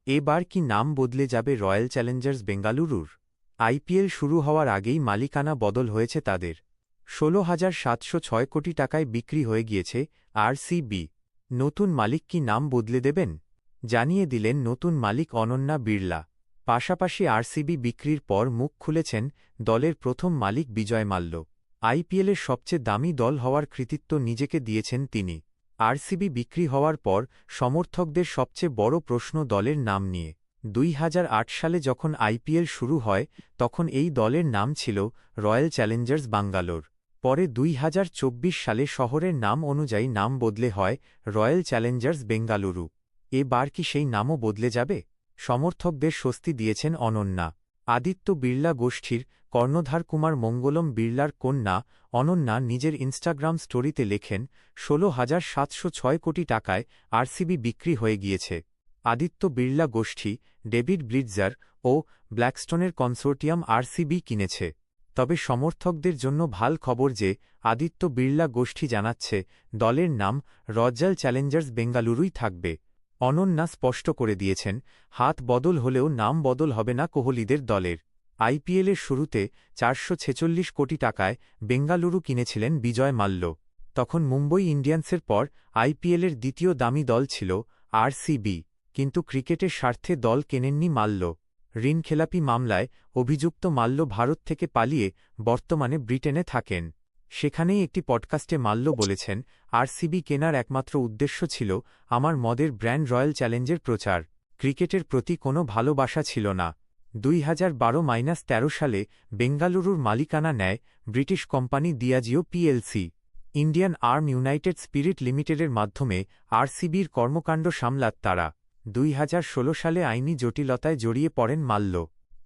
এবার কি নাম বদলে যাবে রয়্যাল চ্যালেঞ্জার্স বেঙ্গালুরুর? আইপিএল শুরু হওয়ার আগেই মালিকানা বদল হয়েছে তাদের। ১৬,৭০৬ কোটি টাকায় বিক্রি হয়ে গিয়েছে আরসিবি। নতুন মালিক কি নাম বদলে দেবেন? জানিয়ে দিলেন নতুন মালিক অনন্যা বিড়লা। পাশাপাশি আরসিবি বিক্রির পর মুখ খুলেছেন দলের প্রথম মালিক বিজয় মাল্য। আইপিএলের সবচেয়ে দামি দল হওয়ার কৃতিত্ব নিজেকে দিয়েছেন তিনি। আরসিবি বিক্রি হওয়ার পর সমর্থকদের সবচেয়ে বড় প্রশ্ন দলের নাম নিয়ে। ২০০৮ সালে যখন আইপিএল শুরু হয় তখন এই দলের নাম ছিল রয়্যাল চ্যালেঞ্জার্স বাঙ্গালোর। পরে ২০২৪ সালে শহরের নাম অনুযায়ী নাম বদলে হয় রয়্যাল চ্যালেঞ্জার্স বেঙ্গালুরু। এবার কি সেই নামও বদলে যাবে? সমর্থকদের স্বস্তি দিয়েছেন অনন্যা। আদিত্য বিড়লা গোষ্ঠীর কর্ণধার কুমার মঙ্গলম বিড়লার কন্যা অনন্যা নিজের ইনস্টাগ্রাম স্টোরিতে লেখেন, ১৬,৭০৬ কোটি টাকায় আরসিবি বিক্রি হয়ে গিয়েছে। আদিত্য বিড়লা গোষ্ঠী, ডেভিড ব্লিটজার ও ব্ল্যাকস্টোনের কনসোর্টিয়াম আরসিবি কিনেছে। তবে সমর্থকদের জন্য ভাল খবর যে আদিত্য বিড়লা গোষ্ঠী জানাচ্ছে দলের নাম রয়্যাল চ্যালেঞ্জার্স বেঙ্গালুরুই থাকবে। অনন্যা স্পষ্ট করে দিয়েছেন, হাত বদল হলেও নাম বদল হবে না কোহলিদের দলের। আইপিএলের শুরুতে ৪৪৬ কোটি টাকায় বেঙ্গালুরু কিনেছিলেন বিজয় মাল্য। তখন মুম্বই ইন্ডিয়ান্সের পর আইপিএলের দ্বিতীয় দামি দল ছিল আরসিবি। কিন্তু ক্রিকেটের স্বার্থে দল কেনেননি মাল্য। ঋণখেলাপি মামলায় অভিযুক্ত মাল্য ভারত থেকে পালিয়ে বর্তমানে ব্রিটেনে থাকেন। সেখানেই একটি পডকাস্টে মাল্য বলেছেন, আরসিবি কেনার একমাত্র উদ্দেশ্য ছিল আমার মদের ব্র্যান্ড রয়্যাল চ্যালেঞ্জের প্রচার। ক্রিকেটের প্রতি কোনো ভালোবাসা ছিল না। ২০১২-১৩ সালে বেঙ্গালুরুর মালিকানা নেয় British company Diageo PLC. Indian arm United Spirit লিমিটেডের মাধ্যমে আরসিবির কর্মকাণ্ড সামলাত তারা। ২০১৬ সালে আইনি জটিলতায় জড়িয়ে পড়েন মাল্য।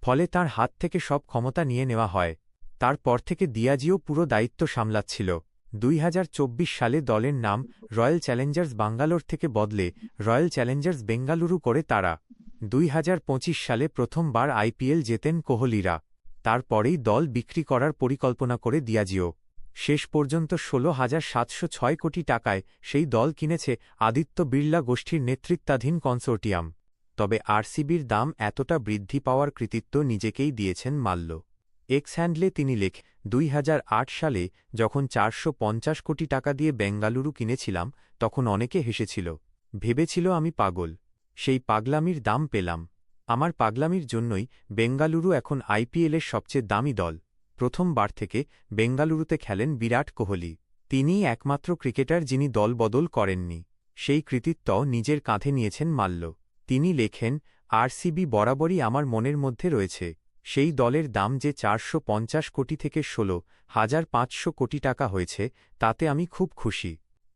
ফলে তাঁর হাত থেকে সব ক্ষমতা নিয়ে নেওয়া হয়। তারপর থেকে দিয়াজিও পুরো দায়িত্ব সামলাচ্ছিল। ২০২৪ সালে দলের নাম রয়্যাল চ্যালেঞ্জার্স বাঙ্গালোর থেকে বদলে রয়্যাল চ্যালেঞ্জার্স বেঙ্গালুরু করে তারা। ২০২৫ সালে প্রথমবার আইপিএল জেতেন কোহলিরা। তারপরেই দল বিক্রি করার পরিকল্পনা করে দিয়াজিও। শেষ পর্যন্ত ১৬,৭০৬ কোটি টাকায় সেই দল কিনেছে আদিত্য বিড়লা গোষ্ঠীর নেতৃত্বাধীন কনসোর্টিয়াম। তবে আরসিবির দাম এতটা বৃদ্ধি পাওয়ার কৃতিত্ব নিজেকেই দিয়েছেন মাল্য। এক্স হ্যান্ডলে তিনি লেখেন, ২০০৮ সালে যখন ৪৫০ কোটি টাকা দিয়ে বেঙ্গালুরু কিনেছিলাম তখন অনেকে হেসেছিল, ভেবেছিল আমি পাগল। সেই পাগলামির দাম পেলাম। আমার পাগলামির জন্যই বেঙ্গালুরু এখন আইপিএলের সবচেয়ে দামি দল। প্রথমবার থেকে বেঙ্গালুরুতে খেলেন বিরাট কোহলি। তিনিই একমাত্র ক্রিকেটার যিনি দল বদল করেননি। সেই কৃতিত্বও নিজের কাঁধে নিয়েছেন মাল্য। তিনি লেখেন, আরসিবি বরাবরই আমার মনের মধ্যে রয়েছে। সেই দলের দাম যে ৪৫০ কোটি থেকে ১৬,৫০০ কোটি টাকা হয়েছে তাতে আমি খুব খুশি।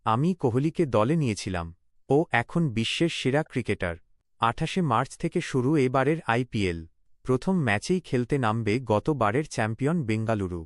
আমি কোহলিকে দলে নিয়েছিলাম। ও এখন বিশ্বের সেরা ক্রিকেটার। ২৮শে মার্চ থেকে শুরু এবারের আইপিএল। প্রথম ম্যাচেই খেলতে নামবে গতবারের চ্যাম্পিয়ন বেঙ্গালুরু।